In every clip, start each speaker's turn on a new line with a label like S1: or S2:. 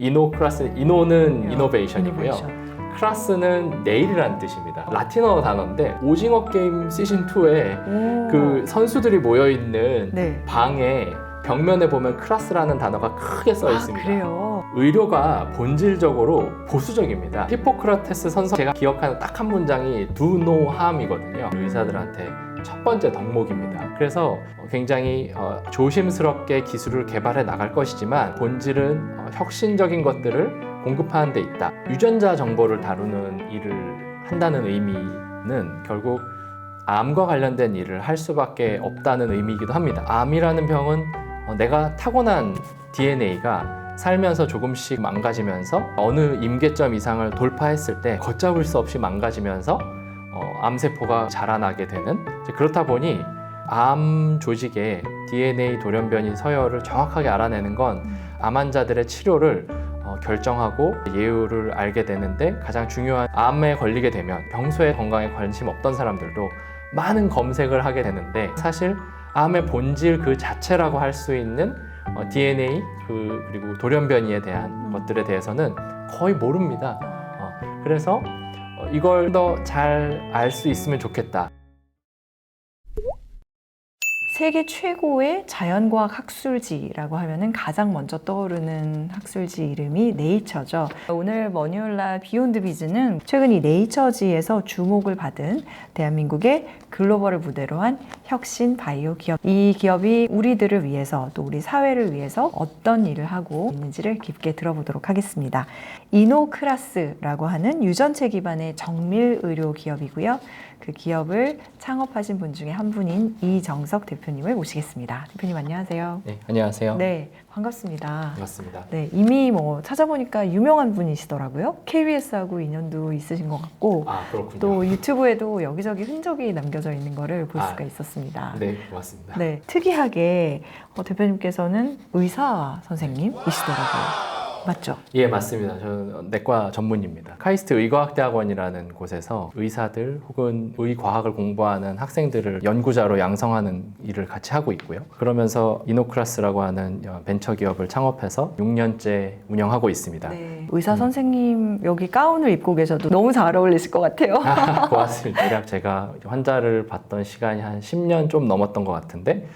S1: 이노크라스, 이노는 이노베이션이고요.
S2: 이노베이션.
S1: 크라스는 내일이라는 뜻입니다. 라틴어 단어인데 오징어 게임 시즌 2에 그 선수들이 모여 있는
S2: 네.
S1: 방에 벽면에 보면 크라스라는 단어가 크게 써 있습니다.
S2: 그래요?
S1: 의료가 본질적으로 보수적입니다. 히포크라테스 선서 제가 기억하는 딱 한 문장이 do no harm이거든요. 의사들한테 첫 번째 덕목입니다. 그래서 굉장히 조심스럽게 기술을 개발해 나갈 것이지만 본질은 혁신적인 것들을 공급하는 데 있다. 유전자 정보를 다루는 일을 한다는 의미는 결국 암과 관련된 일을 할 수밖에 없다는 의미이기도 합니다. 암이라는 병은 내가 타고난 DNA가 살면서 조금씩 망가지면서 어느 임계점 이상을 돌파했을 때 걷잡을 수 없이 망가지면서 암세포가 자라나게 되는, 그렇다 보니 암 조직의 DNA 돌연변이 서열을 정확하게 알아내는 건 암 환자들의 치료를 결정하고 예후를 알게 되는데 가장 중요한, 암에 걸리게 되면 평소에 건강에 관심 없던 사람들도 많은 검색을 하게 되는데 사실 암의 본질 그 자체라고 할 수 있는 DNA 그리고 돌연변이에 대한 것들에 대해서는 거의 모릅니다. 그래서 이걸 더 잘 알 수 있으면 좋겠다.
S2: 세계 최고의 자연과학 학술지라고 하면은 가장 먼저 떠오르는 학술지 이름이 네이처죠. 오늘 머니올라 비욘드 비즈는 최근 이 네이처지에서 주목을 받은 대한민국의 글로벌을 무대로 한 혁신 바이오 기업. 이 기업이 우리들을 위해서 또 우리 사회를 위해서 어떤 일을 하고 있는지를 깊게 들어보도록 하겠습니다. 이노크라스라고 하는 유전체 기반의 정밀 의료 기업이고요. 그 기업을 창업하신 분 중에 한 분인 이정석 대표님을 모시겠습니다. 대표님 안녕하세요.
S1: 네, 안녕하세요.
S2: 네, 반갑습니다.
S1: 반갑습니다.
S2: 네, 이미 찾아보니까 유명한 분이시더라고요. KBS하고 인연도 있으신 것 같고,
S1: 그렇군요.
S2: 또 유튜브에도 여기저기 흔적이 남겨져 있는 거를 볼 수가 있었습니다.
S1: 네, 고맙습니다.
S2: 네, 특이하게 대표님께서는 의사 선생님이시더라고요. 맞죠?
S1: 예, 맞습니다. 저는 내과 전문입니다. 카이스트 의과학대학원이라는 곳에서 의사들 혹은 의과학을 공부하는 학생들을 연구자로 양성하는 일을 같이 하고 있고요. 그러면서 이노크라스라고 하는 벤처 기업을 창업해서 6년째 운영하고 있습니다.
S2: 네. 의사 선생님 여기 가운을 입고 계셔도 너무 잘 어울리실 것 같아요.
S1: 고맙습니다. 대략 제가 환자를 봤던 시간이 한 10년 좀 넘었던 것 같은데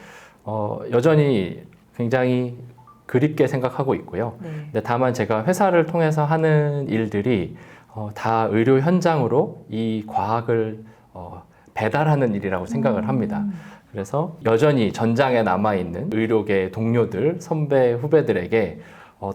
S1: 여전히 굉장히 그립게 생각하고 있고요.
S2: 네.
S1: 근데 다만 제가 회사를 통해서 하는 일들이 다 의료 현장으로 이 과학을 배달하는 일이라고 생각을 합니다. 그래서 여전히 전장에 남아있는 의료계 동료들, 선배, 후배들에게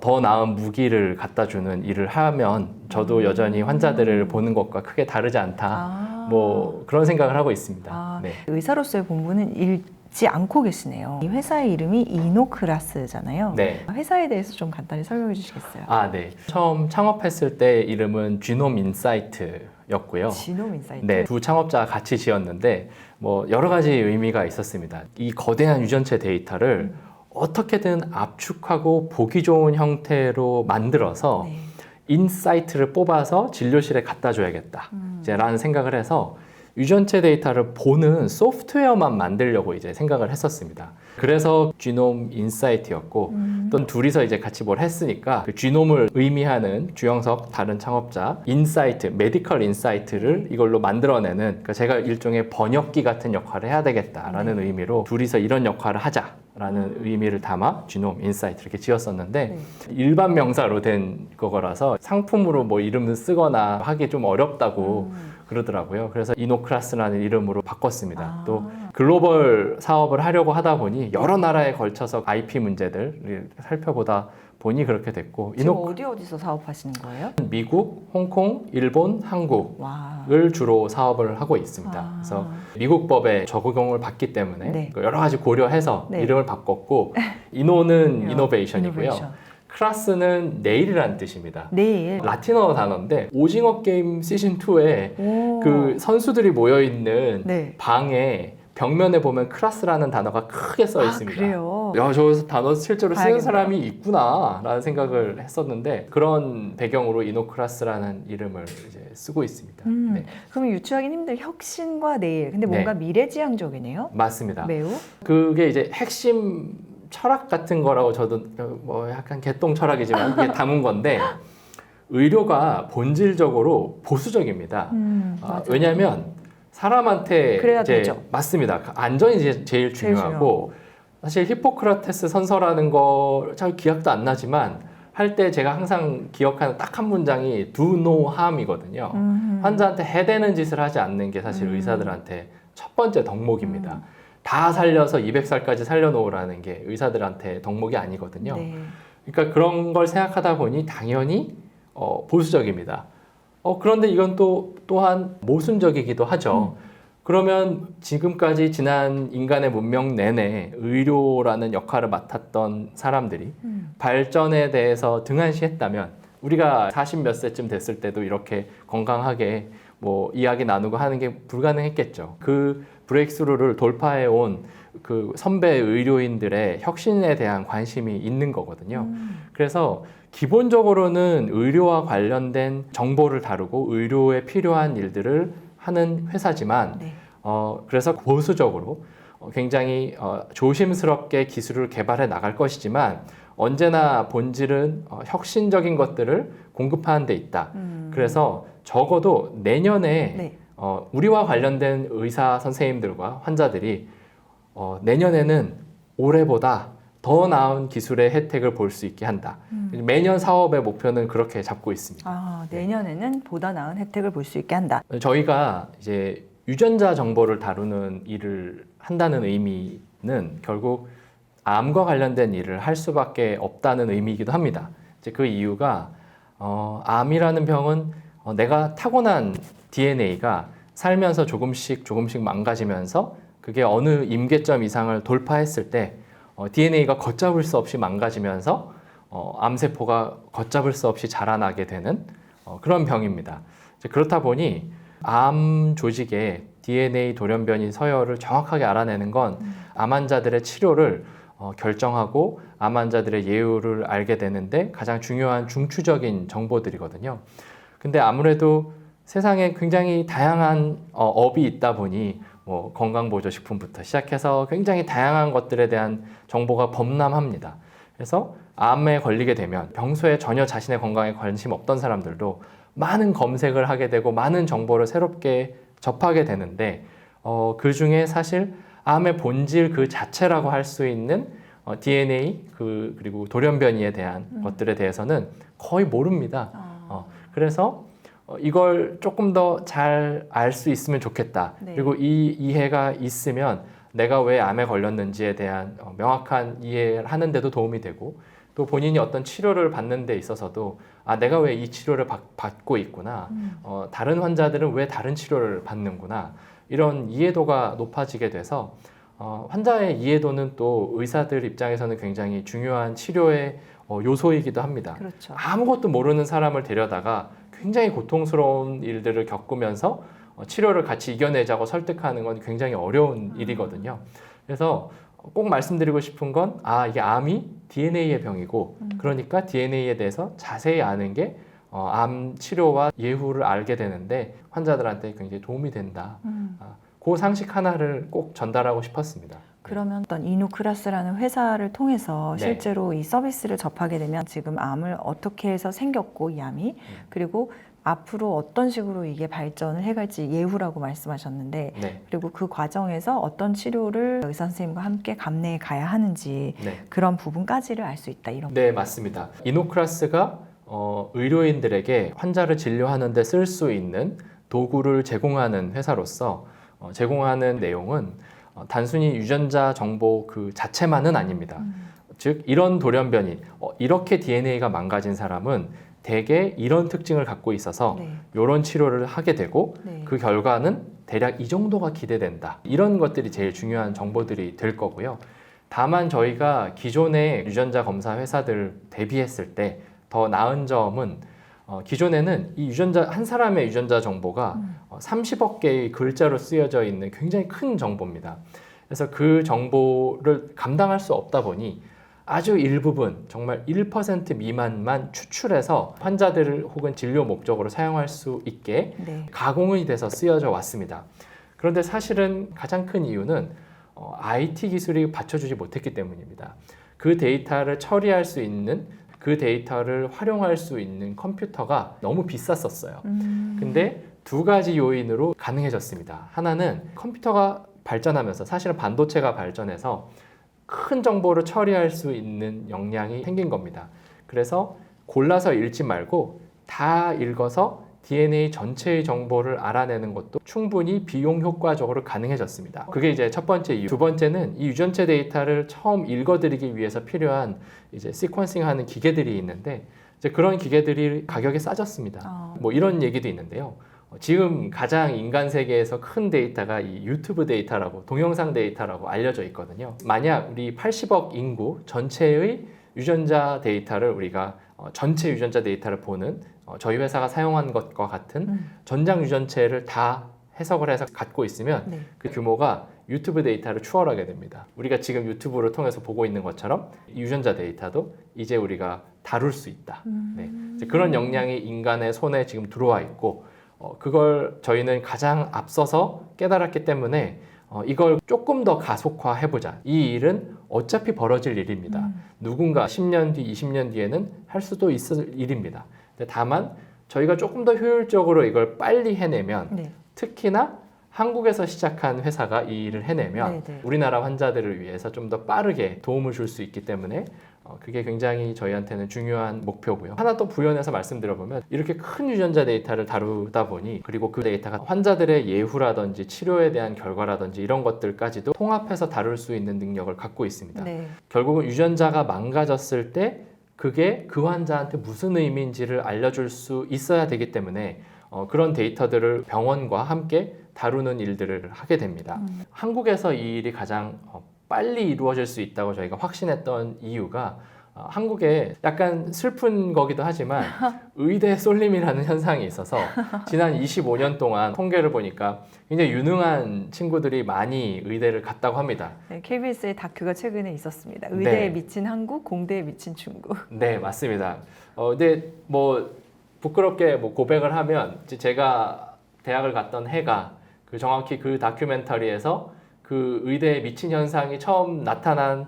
S1: 더 나은 무기를 갖다 주는 일을 하면 저도 여전히 환자들을 보는 것과 크게 다르지 않다. 뭐 그런 생각을 하고 있습니다. 네.
S2: 의사로서의 본분은 잃지 않고 계시네요. 이 회사의 이름이 이노크라스잖아요.
S1: 네.
S2: 회사에 대해서 좀 간단히 설명해 주시겠어요?
S1: 네. 처음 창업했을 때 이름은 쥐놈 인사이트였고요.
S2: 지놈 인사이트?
S1: 네, 두 창업자가 같이 지었는데 여러 가지 의미가 있었습니다. 이 거대한 유전체 데이터를 어떻게든 압축하고 보기 좋은 형태로 만들어서
S2: 네.
S1: 인사이트를 뽑아서 진료실에 갖다 줘야겠다. 라는 생각을 해서 유전체 데이터를 보는 소프트웨어만 만들려고 이제 생각을 했었습니다. 그래서 쥐놈 인사이트였고 또 둘이서 이제 같이 뭘 했으니까 그 쥐놈을 의미하는 주영석 다른 창업자 인사이트, 메디컬 인사이트를 이걸로 만들어내는, 그러니까 제가 일종의 번역기 같은 역할을 해야 되겠다라는 의미로 둘이서 이런 역할을 하자라는 의미를 담아 쥐놈 인사이트 이렇게 지었었는데 일반 명사로 된 거라서 상품으로 뭐 이름을 쓰거나 하기 좀 어렵다고 그러더라고요. 그래서 이노크라스라는 이름으로 바꿨습니다. 또 글로벌 사업을 하려고 하다 보니 여러 나라에 걸쳐서 IP 문제들을 살펴보다 보니 그렇게 됐고.
S2: 지금 어디서 사업하시는 거예요?
S1: 미국, 홍콩, 일본, 한국을
S2: 와.
S1: 주로 사업을 하고 있습니다. 그래서 미국 법에 적용을 받기 때문에
S2: 네.
S1: 여러 가지 고려해서
S2: 네.
S1: 이름을 바꿨고 이노는 이노베이션이고요.
S2: 이노베이션.
S1: 크라스는 내일이라는 뜻입니다.
S2: 내일.
S1: 라틴어 단어인데 오징어 게임 시즌 2에 그 선수들이 모여 있는
S2: 네.
S1: 방에 벽면에 보면 크라스라는 단어가 크게 써 있습니다.
S2: 그래요?
S1: 야, 저 단어 실제로 쓰는
S2: 봐야겠네요.
S1: 사람이 있구나라는 생각을 했었는데 그런 배경으로 이노크라스라는 이름을 이제 쓰고 있습니다. 네.
S2: 그럼 유추하기는 힘들 혁신과 내일. 근데 뭔가 미래지향적이네요.
S1: 맞습니다.
S2: 매우.
S1: 그게 이제 핵심 철학 같은 거라고 저도 뭐 약간 개똥 철학이지만 그게 담은 건데 의료가 본질적으로 보수적입니다.
S2: 맞아요.
S1: 왜냐하면 사람한테
S2: 그래야
S1: 이제
S2: 되죠.
S1: 맞습니다. 안전이 이제 제일 중요하고 사실 히포크라테스 선서라는 거 잘 기억도 안 나지만 할 때 제가 항상 기억하는 딱 한 문장이 do no harm이거든요. 환자한테 해대는 짓을 하지 않는 게 사실 의사들한테 첫 번째 덕목입니다. 다 살려서 200살까지 살려놓으라는 게 의사들한테 덕목이 아니거든요.
S2: 네.
S1: 그러니까 그런 걸 생각하다 보니 당연히 보수적입니다. 그런데 이건 또한 모순적이기도 하죠. 그러면 지금까지 지난 인간의 문명 내내 의료라는 역할을 맡았던 사람들이 발전에 대해서 등한시했다면 우리가 40 몇 세쯤 됐을 때도 이렇게 건강하게 뭐 이야기 나누고 하는 게 불가능했겠죠. 그 브레이크스루를 돌파해 온 그 선배 의료인들의 혁신에 대한 관심이 있는 거거든요. 그래서 기본적으로는 의료와 관련된 정보를 다루고 의료에 필요한 일들을 하는 회사지만
S2: 네.
S1: 그래서 보수적으로 굉장히 조심스럽게 기술을 개발해 나갈 것이지만 언제나 본질은 혁신적인 것들을 공급하는 데 있다. 그래서 적어도 내년에
S2: 네.
S1: 우리와 관련된 의사 선생님들과 환자들이 내년에는 올해보다 더 나은 기술의 혜택을 볼 수 있게 한다. 매년 사업의 목표는 그렇게 잡고 있습니다.
S2: 내년에는 보다 나은 혜택을 볼 수 있게 한다.
S1: 저희가 이제 유전자 정보를 다루는 일을 한다는 의미는 결국 암과 관련된 일을 할 수밖에 없다는 의미이기도 합니다. 이제 그 이유가 암이라는 병은 내가 타고난 DNA가 살면서 조금씩 망가지면서 그게 어느 임계점 이상을 돌파했을 때 DNA가 걷잡을 수 없이 망가지면서 암세포가 걷잡을 수 없이 자라나게 되는 그런 병입니다. 그렇다 보니 암 조직의 DNA 돌연변이 서열을 정확하게 알아내는 건 암 환자들의 치료를 결정하고 암 환자들의 예후를 알게 되는데 가장 중요한 중추적인 정보들이거든요. 근데 아무래도 세상에 굉장히 다양한 업이 있다 보니 뭐 건강보조식품부터 시작해서 굉장히 다양한 것들에 대한 정보가 범람합니다. 그래서 암에 걸리게 되면 평소에 전혀 자신의 건강에 관심 없던 사람들도 많은 검색을 하게 되고 많은 정보를 새롭게 접하게 되는데 그 중에 사실 암의 본질 그 자체라고 할 수 있는 DNA 그리고 돌연변이에 대한 것들에 대해서는 거의 모릅니다. 그래서 이걸 조금 더 잘 알 수 있으면 좋겠다.
S2: 네.
S1: 그리고 이 이해가 있으면 내가 왜 암에 걸렸는지에 대한 명확한 이해를 하는데도 도움이 되고 또 본인이 어떤 치료를 받는 데 있어서도 내가 왜 이 치료를 받고 있구나. 다른 환자들은 왜 다른 치료를 받는구나. 이런 이해도가 높아지게 돼서 환자의 이해도는 또 의사들 입장에서는 굉장히 중요한 치료의 요소이기도 합니다.
S2: 그렇죠.
S1: 아무것도 모르는 사람을 데려다가 굉장히 고통스러운 일들을 겪으면서 치료를 같이 이겨내자고 설득하는 건 굉장히 어려운 일이거든요. 그래서 꼭 말씀드리고 싶은 건 이게 암이 DNA의 병이고 그러니까 DNA에 대해서 자세히 아는 게 암 치료와 예후를 알게 되는데 환자들한테 굉장히 도움이 된다. 그 상식 하나를 꼭 전달하고 싶었습니다.
S2: 그러면 어떤 이노크라스라는 회사를 통해서
S1: 네.
S2: 실제로 이 서비스를 접하게 되면 지금 암을 어떻게 해서 생겼고 이 암이 그리고 앞으로 어떤 식으로 이게 발전을 해갈지 예후라고 말씀하셨는데
S1: 네.
S2: 그리고 그 과정에서 어떤 치료를 의사 선생님과 함께 감내해 가야 하는지
S1: 네.
S2: 그런 부분까지를 알 수 있다 이런
S1: 네, 맞습니다. 이노크라스가 의료인들에게 환자를 진료하는 데 쓸 수 있는 도구를 제공하는 회사로서 제공하는 내용은 단순히 유전자 정보 그 자체만은 아닙니다. 즉 이런 돌연변이 이렇게 DNA가 망가진 사람은 대개 이런 특징을 갖고 있어서
S2: 네.
S1: 이런 치료를 하게 되고
S2: 네.
S1: 그 결과는 대략 이 정도가 기대된다. 이런 것들이 제일 중요한 정보들이 될 거고요. 다만 저희가 기존의 유전자 검사 회사들 대비했을 때 더 나은 점은 기존에는 이 한 사람의 유전자 정보가 30억 개의 글자로 쓰여져 있는 굉장히 큰 정보입니다. 그래서 그 정보를 감당할 수 없다 보니 아주 일부분, 정말 1% 미만만 추출해서 환자들을 혹은 진료 목적으로 사용할 수 있게
S2: 네.
S1: 가공이 돼서 쓰여져 왔습니다. 그런데 사실은 가장 큰 이유는 IT 기술이 받쳐주지 못했기 때문입니다. 그 데이터를 처리할 수 있는, 그 데이터를 활용할 수 있는 컴퓨터가 너무 비쌌었어요. 근데 두 가지 요인으로 가능해졌습니다. 하나는 컴퓨터가 발전하면서, 사실은 반도체가 발전해서 큰 정보를 처리할 수 있는 역량이 생긴 겁니다. 그래서 골라서 읽지 말고 다 읽어서 DNA 전체의 정보를 알아내는 것도 충분히 비용 효과적으로 가능해졌습니다. 그게 이제 첫 번째 이유. 두 번째는 이 유전체 데이터를 처음 읽어드리기 위해서 필요한 이제 시퀀싱하는 기계들이 있는데, 이제 그런 기계들이 가격이 싸졌습니다. 뭐 이런 얘기도 있는데요. 지금 가장 인간 세계에서 큰 데이터가 이 유튜브 데이터라고, 동영상 데이터라고 알려져 있거든요. 만약 우리 80억 인구 전체의 유전자 데이터를 우리가 전체 유전자 데이터를 보는 저희 회사가 사용한 것과 같은 전장 유전체를 다 해석을 해서 갖고 있으면
S2: 네.
S1: 그 규모가 유튜브 데이터를 추월하게 됩니다. 우리가 지금 유튜브를 통해서 보고 있는 것처럼 이 유전자 데이터도 이제 우리가 다룰 수 있다. 네. 이제 그런 역량이 인간의 손에 지금 들어와 있고, 그걸 저희는 가장 앞서서 깨달았기 때문에 이걸 조금 더 가속화해보자. 이 일은 어차피 벌어질 일입니다. 누군가 10년 뒤, 20년 뒤에는 할 수도 있을 일입니다. 근데 다만 저희가 조금 더 효율적으로 이걸 빨리 해내면,
S2: 네.
S1: 특히나 한국에서 시작한 회사가 이 일을 해내면
S2: 네네.
S1: 우리나라 환자들을 위해서 좀 더 빠르게 도움을 줄 수 있기 때문에 그게 굉장히 저희한테는 중요한 목표고요. 하나 더 부연해서 말씀드려보면, 이렇게 큰 유전자 데이터를 다루다 보니, 그리고 그 데이터가 환자들의 예후라든지 치료에 대한 결과라든지 이런 것들까지도 통합해서 다룰 수 있는 능력을 갖고 있습니다.
S2: 네.
S1: 결국은 유전자가 망가졌을 때 그게 그 환자한테 무슨 의미인지를 알려줄 수 있어야 되기 때문에 그런 데이터들을 병원과 함께 다루는 일들을 하게 됩니다. 한국에서 이 일이 가장 빨리 이루어질 수 있다고 저희가 확신했던 이유가, 한국에 약간 슬픈 거기도 하지만 의대 쏠림이라는 현상이 있어서 지난 25년 동안 통계를 보니까 굉장히 유능한 친구들이 많이 의대를 갔다고 합니다.
S2: 네, KBS의 다큐가 최근에 있었습니다. 의대에
S1: 네.
S2: 미친 한국, 공대에 미친 중국.
S1: 네, 맞습니다. 근데 뭐 부끄럽게 뭐 고백을 하면, 제가 대학을 갔던 해가 정확히 그 다큐멘터리에서 그 의대에 미친 현상이 처음 나타난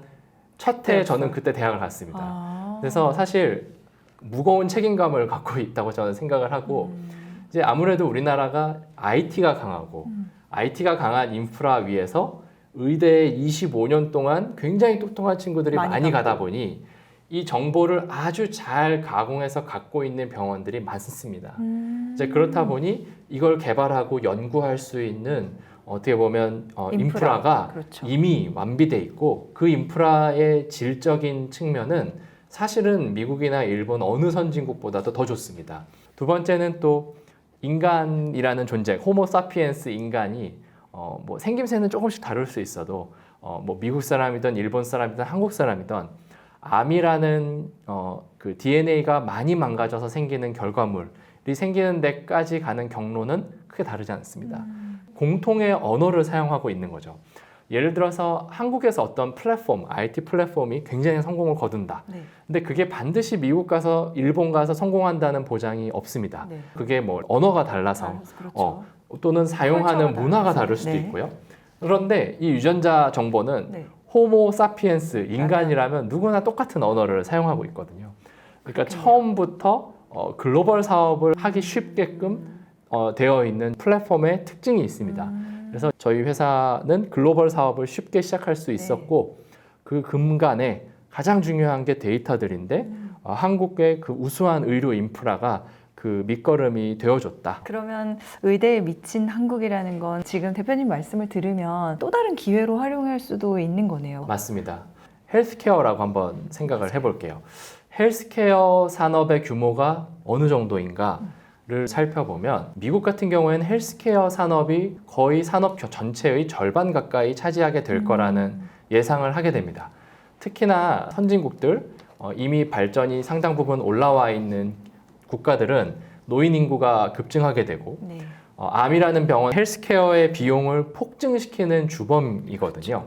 S1: 첫 해 저는 그때 대학을 갔습니다. 그래서 사실 무거운 책임감을 갖고 있다고 저는 생각을 하고, 이제 아무래도 우리나라가 IT가 강하고 IT가 강한 인프라 위에서 의대에 25년 동안 굉장히 똑똑한 친구들이 많이 가다 보니 이 정보를 아주 잘 가공해서 갖고 있는 병원들이 많습니다. 이제 그렇다 보니 이걸 개발하고 연구할 수 있는, 어떻게 보면 인프라가
S2: 그렇죠.
S1: 이미 완비돼 있고, 그 인프라의 질적인 측면은 사실은 미국이나 일본 어느 선진국보다도 더 좋습니다. 두 번째는 또 인간이라는 존재, 호모 사피엔스 인간이 뭐 생김새는 조금씩 다를 수 있어도 뭐 미국 사람이든 일본 사람이든 한국 사람이든 암이라는 그 DNA가 많이 망가져서 생기는 결과물이 생기는 데까지 가는 경로는 크게 다르지 않습니다. 공통의 언어를 사용하고 있는 거죠. 예를 들어서 한국에서 어떤 플랫폼, IT 플랫폼이 굉장히 성공을 거둔다.
S2: 네.
S1: 근데 그게 반드시 미국 가서 일본 가서 성공한다는 보장이 없습니다.
S2: 네.
S1: 그게 뭐 언어가 달라서
S2: 그렇죠.
S1: 또는 사용하는
S2: 컬처가
S1: 문화가
S2: 달라서.
S1: 다를 수도
S2: 네.
S1: 있고요. 그런데 이 유전자 정보는
S2: 네.
S1: 호모 사피엔스 인간이라면 누구나 똑같은 언어를 사용하고 있거든요. 그러니까
S2: 그렇겠네요.
S1: 처음부터 글로벌 사업을 하기 쉽게끔 되어 있는 플랫폼의 특징이 있습니다. 그래서 저희 회사는 글로벌 사업을 쉽게 시작할 수 있었고, 그 근간에 가장 중요한 게 데이터들인데 한국의 그 우수한 의료 인프라가 그 밑거름이 되어줬다.
S2: 그러면 의대에 미친 한국이라는 건 지금 대표님 말씀을 들으면 또 다른 기회로 활용할 수도 있는 거네요.
S1: 맞습니다. 헬스케어라고 한번 생각을 해볼게요. 헬스케어 산업의 규모가 어느 정도인가를 살펴보면, 미국 같은 경우에는 헬스케어 산업이 거의 산업 전체의 절반 가까이 차지하게 될 거라는 예상을 하게 됩니다. 특히나 선진국들, 이미 발전이 상당 부분 올라와 있는 국가들은 노인 인구가 급증하게 되고,
S2: 네.
S1: 암이라는 병은 헬스케어의 비용을 폭증시키는 주범이거든요.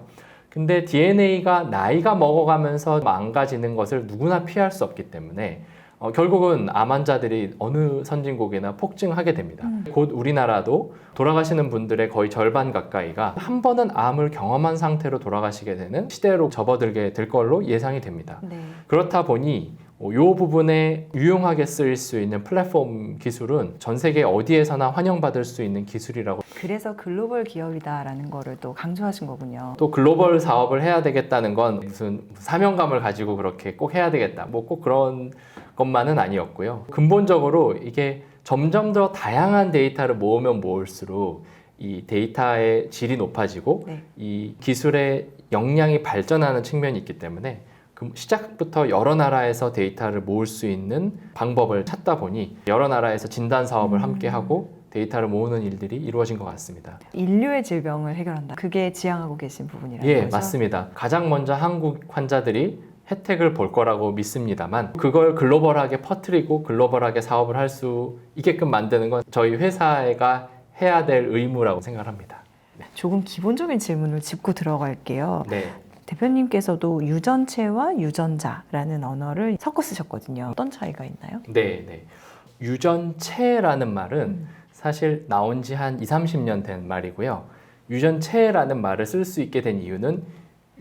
S1: 근데 DNA가 나이가 먹어가면서 망가지는 것을 누구나 피할 수 없기 때문에 결국은 암 환자들이 어느 선진국이나 폭증하게 됩니다. 곧 우리나라도 돌아가시는 분들의 거의 절반 가까이가 한 번은 암을 경험한 상태로 돌아가시게 되는 시대로 접어들게 될 걸로 예상이 됩니다.
S2: 네.
S1: 그렇다 보니 이 부분에 유용하게 쓰일 수 있는 플랫폼 기술은 전 세계 어디에서나 환영받을 수 있는 기술이라고.
S2: 그래서 글로벌 기업이다라는 거를 또 강조하신 거군요.
S1: 또 글로벌 사업을 해야 되겠다는 건 무슨 사명감을 가지고 그렇게 꼭 해야 되겠다, 뭐 꼭 그런 것만은 아니었고요. 근본적으로 이게 점점 더 다양한 데이터를 모으면 모을수록 이 데이터의 질이 높아지고
S2: 네.
S1: 이 기술의 역량이 발전하는 측면이 있기 때문에 그 시작부터 여러 나라에서 데이터를 모을 수 있는 방법을 찾다 보니 여러 나라에서 진단 사업을 함께 하고 데이터를 모으는 일들이 이루어진 것 같습니다.
S2: 인류의 질병을 해결한다. 그게 지향하고 계신 부분이라는
S1: 예,
S2: 거죠?
S1: 맞습니다. 가장 먼저 한국 환자들이 혜택을 볼 거라고 믿습니다만 그걸 글로벌하게 퍼뜨리고 글로벌하게 사업을 할 수 있게끔 만드는 건 저희 회사가 해야 될 의무라고 생각합니다.
S2: 조금 기본적인 질문을 짚고 들어갈게요.
S1: 네.
S2: 대표님께서도 유전체와 유전자라는 언어를 섞어 쓰셨거든요. 어떤 차이가 있나요?
S1: 네, 네. 유전체라는 말은 사실 나온 지 한 20, 30년 된 말이고요. 유전체라는 말을 쓸 수 있게 된 이유는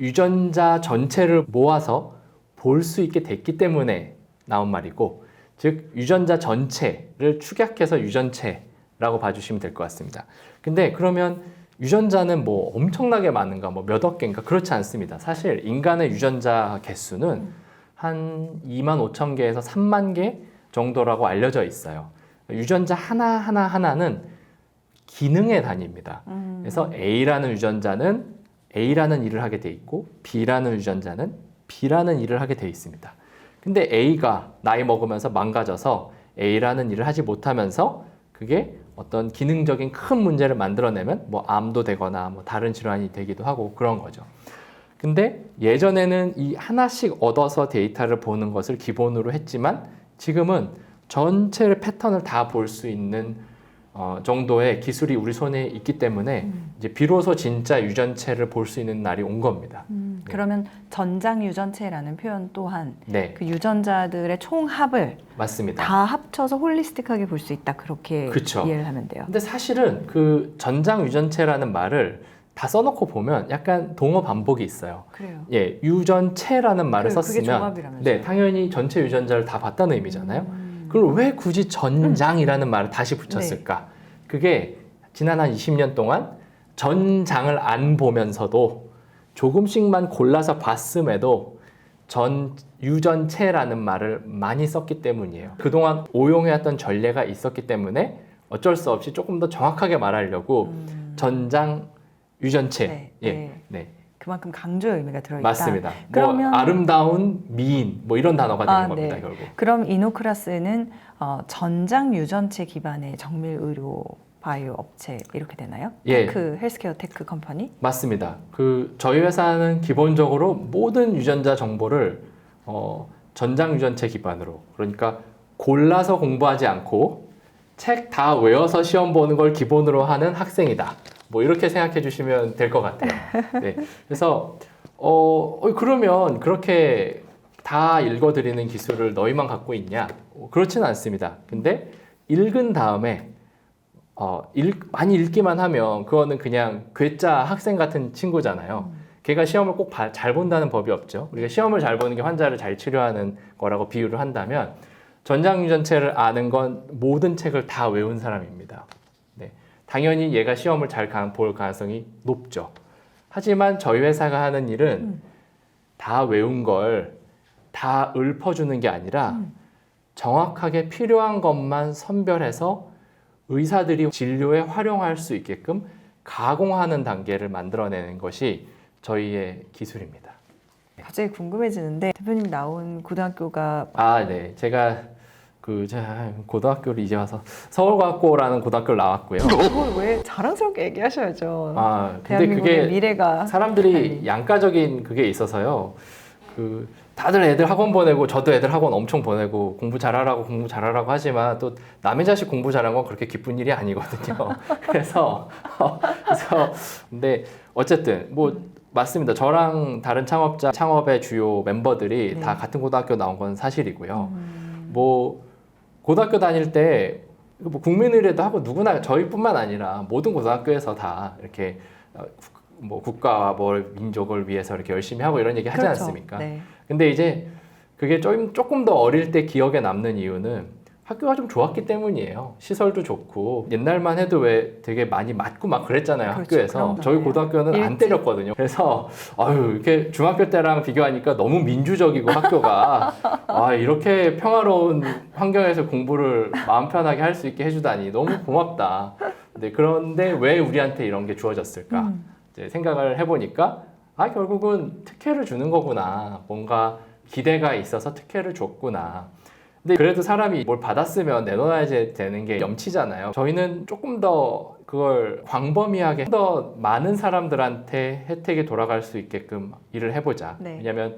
S1: 유전자 전체를 모아서 볼 수 있게 됐기 때문에 나온 말이고, 즉 유전자 전체를 축약해서 유전체라고 봐주시면 될 것 같습니다. 근데 그러면 유전자는 뭐 엄청나게 많은가, 뭐 몇억 개인가? 그렇지 않습니다. 사실 인간의 유전자 개수는 한 2만 5천 개에서 3만 개 정도라고 알려져 있어요. 유전자 하나는 기능의 단위입니다. 그래서 A라는 유전자는 A라는 일을 하게 돼 있고 B라는 유전자는 B라는 일을 하게 돼 있습니다. 근데 A가 나이 먹으면서 망가져서 A라는 일을 하지 못하면서 그게 어떤 기능적인 큰 문제를 만들어내면 뭐 암도 되거나 뭐 다른 질환이 되기도 하고 그런 거죠. 근데 예전에는 이 하나씩 얻어서 데이터를 보는 것을 기본으로 했지만 지금은 전체를 패턴을 다 볼 수 있는 정도의 기술이 우리 손에 있기 때문에 이제 비로소 진짜 유전체를 볼 수 있는 날이 온 겁니다.
S2: 그러면 전장 유전체라는 표현 또한
S1: 네,
S2: 그 유전자들의 총합을
S1: 맞습니다.
S2: 다 합쳐서 홀리스틱하게 볼 수 있다. 그렇게
S1: 그쵸.
S2: 이해를 하면 돼요.
S1: 근데 사실은 그 전장 유전체라는 말을 다 써놓고 보면 약간 동어 반복이 있어요.
S2: 그래요.
S1: 예, 유전체라는 말을
S2: 그게
S1: 썼으면
S2: 종합이라면서요.
S1: 네, 당연히 전체 유전자를 다 봤다는 의미잖아요. 그걸 왜 굳이 전장이라는 말을 다시 붙였을까? 그게 지난 한 20년 동안 전장을 안 보면서도 조금씩만 골라서 봤음에도 유전체라는 말을 많이 썼기 때문이에요. 그동안 오용해왔던 전례가 있었기 때문에 어쩔 수 없이 조금 더 정확하게 말하려고 전장 유전체.
S2: 네,
S1: 예,
S2: 네.
S1: 네.
S2: 그만큼 강조의 의미가 들어있다.
S1: 맞습니다.
S2: 그러면
S1: 뭐 아름다운 미인 뭐 이런 단어가 되는 겁니다.
S2: 네.
S1: 결국.
S2: 그럼 이노크라스는 전장 유전체 기반의 정밀 의료 바이오 업체 이렇게 되나요?
S1: 예.
S2: 테크 헬스케어 테크 컴퍼니?
S1: 맞습니다. 그 저희 회사는 기본적으로 모든 유전자 정보를 전장 유전체 기반으로, 그러니까 골라서 공부하지 않고 책 다 외워서 시험 보는 걸 기본으로 하는 학생이다. 뭐 이렇게 생각해 주시면 될 것 같아요. 네. 그래서 그러면 그렇게 다 읽어드리는 기술을 너희만 갖고 있냐? 그렇지는 않습니다. 근데 읽은 다음에 많이 읽기만 하면 그거는 그냥 괴짜 학생 같은 친구잖아요. 걔가 시험을 꼭 잘 본다는 법이 없죠. 우리가 시험을 잘 보는 게 환자를 잘 치료하는 거라고 비유를 한다면 전장 유전체를 아는 건 모든 책을 다 외운 사람입니다. 네. 당연히 얘가 시험을 잘 볼 가능성이 높죠. 하지만 저희 회사가 하는 일은 다 외운 걸 다 읊어주는 게 아니라 정확하게 필요한 것만 선별해서 의사들이 진료에 활용할 수 있게끔 가공하는 단계를 만들어내는 것이 저희의 기술입니다.
S2: 갑자기 궁금해지는데 대표님 나온 고등학교가
S1: 네. 제가 고등학교를 이제 와서 서울과학고라는 고등학교를 나왔고요.
S2: 그걸 왜 자랑스럽게 얘기하셔야죠.
S1: 근데
S2: 대한민국의
S1: 그게
S2: 미래가
S1: 사람들이 양가적인 그게 있어서요. 다들 애들 학원 보내고 저도 애들 학원 엄청 보내고 공부 잘하라고 하지만 또 남의 자식 공부 잘한 건 그렇게 기쁜 일이 아니거든요. 그래서 근데 어쨌든 뭐 맞습니다. 저랑 다른 창업의 주요 멤버들이
S2: 네.
S1: 다 같은 고등학교 나온 건 사실이고요. 뭐 고등학교 다닐 때 뭐 국민의례도 하고 누구나 저희뿐만 아니라 모든 고등학교에서 다 이렇게 뭐 국가와 뭐 민족을 위해서 이렇게 열심히 하고 이런 얘기 하지
S2: 그렇죠.
S1: 않습니까?
S2: 네.
S1: 근데 이제 그게 조금 더 어릴 때 기억에 남는 이유는 학교가 좀 좋았기 때문이에요. 시설도 좋고 옛날만 해도 왜 되게 많이 맞고 막 그랬잖아요.
S2: 그렇죠.
S1: 학교에서.
S2: 그런
S1: 저희
S2: 거예요.
S1: 고등학교는 안
S2: 일찍.
S1: 때렸거든요. 그래서 아유 이렇게 중학교 때랑 비교하니까 너무 민주적이고 학교가 아 이렇게 평화로운 환경에서 공부를 마음 편하게 할 수 있게 해주다니 너무 고맙다. 그런데 왜 우리한테 이런 게 주어졌을까? 이제 생각을 해보니까 아 결국은 특혜를 주는 거구나. 뭔가 기대가 있어서 특혜를 줬구나. 근데 그래도 사람이 뭘 받았으면 내놓아야 되는 게 염치잖아요. 저희는 조금 더 그걸 광범위하게 더 많은 사람들한테 혜택이 돌아갈 수 있게끔 일을 해보자.
S2: 네.
S1: 왜냐하면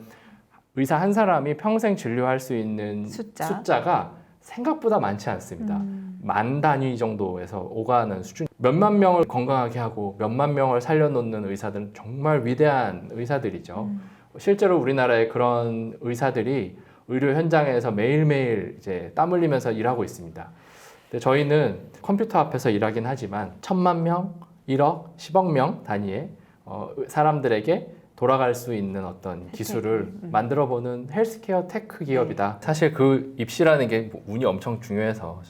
S1: 의사 한 사람이 평생 진료할 수 있는 숫자가 생각보다 많지 않습니다. 만 단위 정도에서 오가는 수준. 몇만 명을 건강하게 하고 몇만 명을 살려놓는 의사들은 정말 위대한 의사들이죠. 실제로 우리나라에 그런 의사들이 의료 현장에서 매일매일 이제 땀 흘리면서 일하고 있습니다. 근데 저희는 컴퓨터 앞에서 일하긴 하지만 1000만 명, 1억, 10억 명 단위의 사람들에게 돌아갈 수 있는 어떤 기술을 만들어보는 헬스케어 테크 기업이다. 사실 그 입시라는 게 운이 엄청 중요해서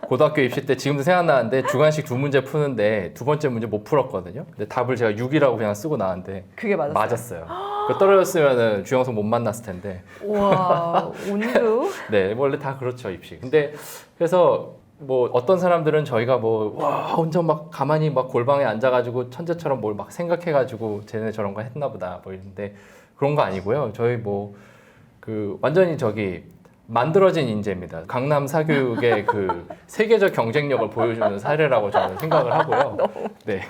S1: 고등학교 입시 때 지금도 생각나는데 주관식 두 문제 푸는데 두 번째 문제 못 풀었거든요. 근데 답을 제가 6이라고 그냥 쓰고 나왔는데
S2: 그게
S1: 맞았어요. 그 떨어졌으면은 주영석 못 만났을 텐데.
S2: 와, 운도.
S1: 네, 원래 다 그렇죠 입시. 근데 그래서 뭐 어떤 사람들은 저희가 뭐 와 혼자 막 가만히 막 골방에 앉아가지고 천재처럼 뭘 막 생각해가지고 쟤네 저런 거 했나 보다 뭐 이런데 그런 거 아니고요. 저희 뭐 그 완전히 저기 만들어진 인재입니다. 강남 사교육의 그 세계적 경쟁력을 보여주는 사례라고 저는 생각을 하고요. 네.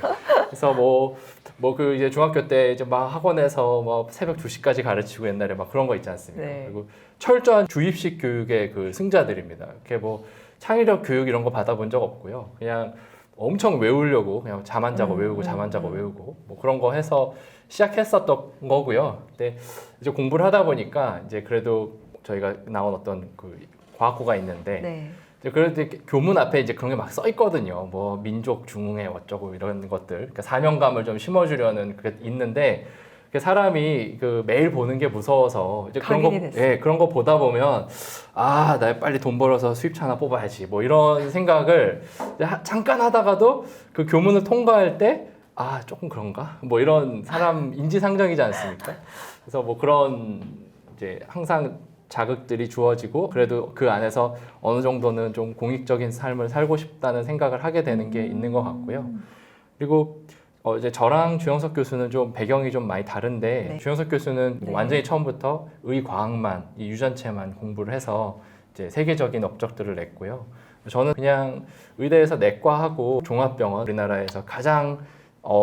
S1: 그래서 뭐 그 이제 중학교 때 이제 막 학원에서 뭐 새벽 2시까지 가르치고 옛날에 막 그런 거 있지 않습니까?
S2: 네.
S1: 그리고 철저한 주입식 교육의 그 승자들입니다. 이렇게 뭐 창의력 교육 이런 거 받아본 적 없고요. 그냥 엄청 외우려고 그냥 잠 안 자고 외우고 잠 안 자고 외우고 뭐 그런 거 해서 시작했었던 거고요. 근데 이제 공부를 하다 보니까 이제 그래도 저희가 나온 어떤 그 과학고가 있는데
S2: 네.
S1: 이제 그래도 이렇게 교문 앞에 이제 그런 게 막 써 있거든요. 뭐 민족 중흥회 어쩌고 이런 것들. 그러니까 사명감을 좀 심어주려는 그게 있는데 사람이 그 매일 보는 게 무서워서 이제 그런 거, 예, 그런 거 보다 보면 아, 나 빨리 돈 벌어서 수입차 하나 뽑아야지. 뭐 이런 생각을 잠깐 하다가도 그 교문을 통과할 때 아, 조금 그런가? 뭐 이런 사람 인지상정이지 않습니까? 그래서 뭐 그런 이제 항상 자극들이 주어지고 그래도 그 안에서 어느 정도는 좀 공익적인 삶을 살고 싶다는 생각을 하게 되는 게 있는 것 같고요. 그리고 이제 저랑 주영석 교수는 좀 배경이 좀 많이 다른데
S2: 네.
S1: 주영석 교수는
S2: 네.
S1: 완전히 처음부터 의과학만 이 유전체만 공부를 해서 이제 세계적인 업적들을 냈고요. 저는 그냥 의대에서 내과하고 종합병원 우리나라에서 가장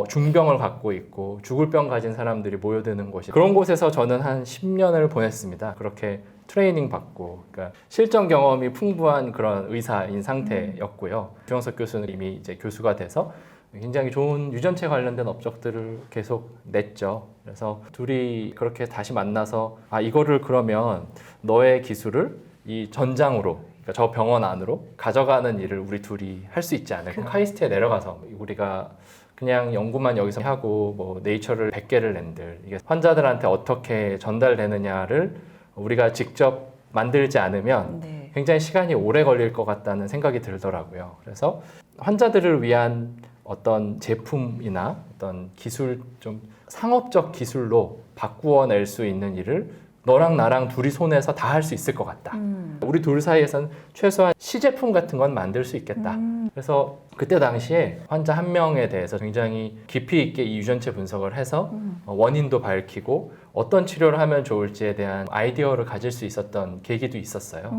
S1: 중병을 갖고 있고 죽을 병 가진 사람들이 모여드는 곳이 그런 곳에서 저는 한 10년을 보냈습니다. 그렇게 트레이닝 받고 그러니까 실전 경험이 풍부한 그런 의사인 상태였고요. 주영석 교수는 이미 이제 교수가 돼서 굉장히 좋은 유전체 관련된 업적들을 계속 냈죠. 그래서 둘이 그렇게 다시 만나서 아 이거를 그러면 너의 기술을 이 전장으로 그러니까 저 병원 안으로 가져가는 일을 우리 둘이 할 수 있지 않을까. 카이스트에 내려가서 우리가 그냥 연구만 여기서 하고 뭐 네이처를 100개를 낸들 이게 환자들한테 어떻게 전달되느냐를 우리가 직접 만들지 않으면
S2: 네.
S1: 굉장히 시간이 오래 걸릴 것 같다는 생각이 들더라고요. 그래서 환자들을 위한 어떤 제품이나 어떤 기술 좀 상업적 기술로 바꾸어 낼 수 있는 일을 너랑 나랑 둘이 손에서 다 할 수 있을 것 같다. 우리 둘 사이에서는 최소한 시제품 같은 건 만들 수 있겠다. 그래서 그때 당시에 환자 한 명에 대해서 굉장히 깊이 있게 이 유전체 분석을 해서 원인도 밝히고 어떤 치료를 하면 좋을지에 대한 아이디어를 가질 수 있었던 계기도 있었어요.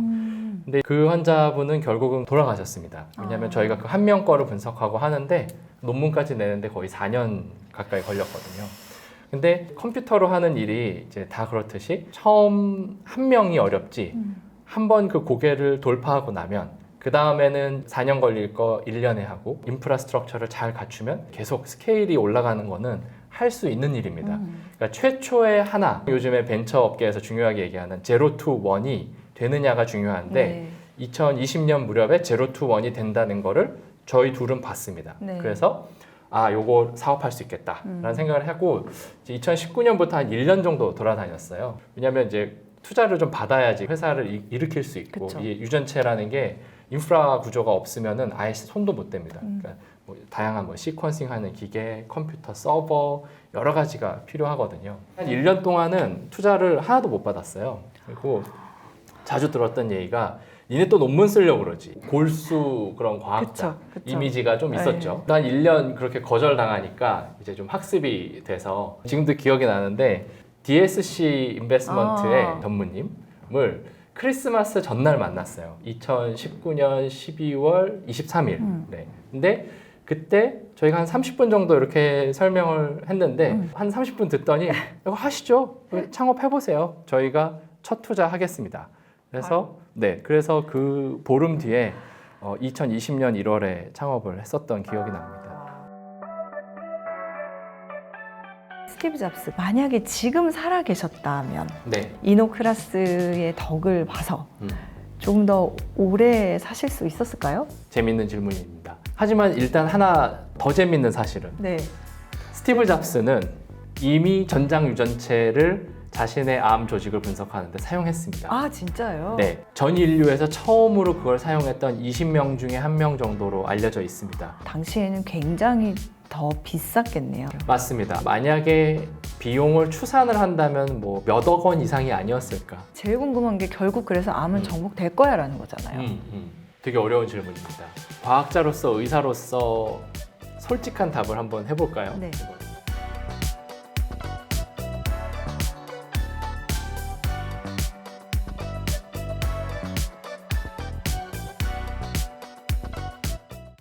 S1: 근데 그 환자분은 결국은 돌아가셨습니다. 왜냐하면 저희가 그 한 명 거를 분석하고 하는데 논문까지 내는데 거의 4년 가까이 걸렸거든요. 근데 컴퓨터로 하는 일이 이제 다 그렇듯이 처음 한 명이 어렵지 한 번 그 고개를 돌파하고 나면 그 다음에는 4년 걸릴 거 1년에 하고 인프라스트럭처를 잘 갖추면 계속 스케일이 올라가는 거는 할 수 있는 일입니다. 그러니까 최초의 하나 요즘에 벤처 업계에서 중요하게 얘기하는 제로 투 원이 되느냐가 중요한데
S2: 네.
S1: 2020년 무렵에 제로 투 원이 된다는 거를 저희 둘은 봤습니다.
S2: 네.
S1: 그래서 요거 사업할 수 있겠다라는
S2: 음.
S1: 생각을 하고 2019년부터 한 1년 정도 돌아다녔어요. 왜냐하면 이제 투자를 좀 받아야지 회사를 일으킬 수 있고
S2: 그쵸.
S1: 이 유전체라는 게 인프라 구조가 없으면은 아예 손도 못 댑니다. 그러니까 뭐 다양한 뭐 시퀀싱하는 기계, 컴퓨터, 서버 여러 가지가 필요하거든요. 한 1년 동안은 투자를 하나도 못 받았어요. 그리고 자주 들었던 얘기가 니네 또 논문 쓰려고 그러지. 골수 그런 과학자
S2: 그쵸.
S1: 이미지가 좀 있었죠. 한 1년 그렇게 거절당하니까 이제 좀 학습이 돼서 지금도 기억이 나는데 DSC 인베스트먼트의 전무님을 크리스마스 전날 만났어요. 2019년 12월 23일. 네. 근데 그때 저희가 한 30분 정도 이렇게 설명을 했는데 한 30분 듣더니 이거 하시죠. 창업해보세요. 저희가 첫 투자하겠습니다. 그래서 그 보름 뒤에 2020년 1월에 창업을 했었던 기억이 납니다.
S2: 스티브 잡스 만약에 지금 살아 계셨다면
S1: 네.
S2: 이노크라스의 덕을 봐서 조금 더 오래 사실 수 있었을까요?
S1: 재밌는 질문입니다. 하지만 일단 하나 더 재밌는 사실은
S2: 네.
S1: 스티브 잡스는 이미 전장 유전체를 자신의 암 조직을 분석하는데 사용했습니다.
S2: 아 진짜요?
S1: 네, 전 인류에서 처음으로 그걸 사용했던 20명 중에 1명 정도로 알려져 있습니다.
S2: 당시에는 굉장히 더 비쌌겠네요.
S1: 맞습니다. 만약에 비용을 추산을 한다면 뭐 몇 억 원 이상이 아니었을까?
S2: 제일 궁금한 게 결국 그래서 암은 정복될 거야라는 거잖아요.
S1: 되게 어려운 질문입니다. 과학자로서 의사로서 솔직한 답을 한번 해볼까요?
S2: 네.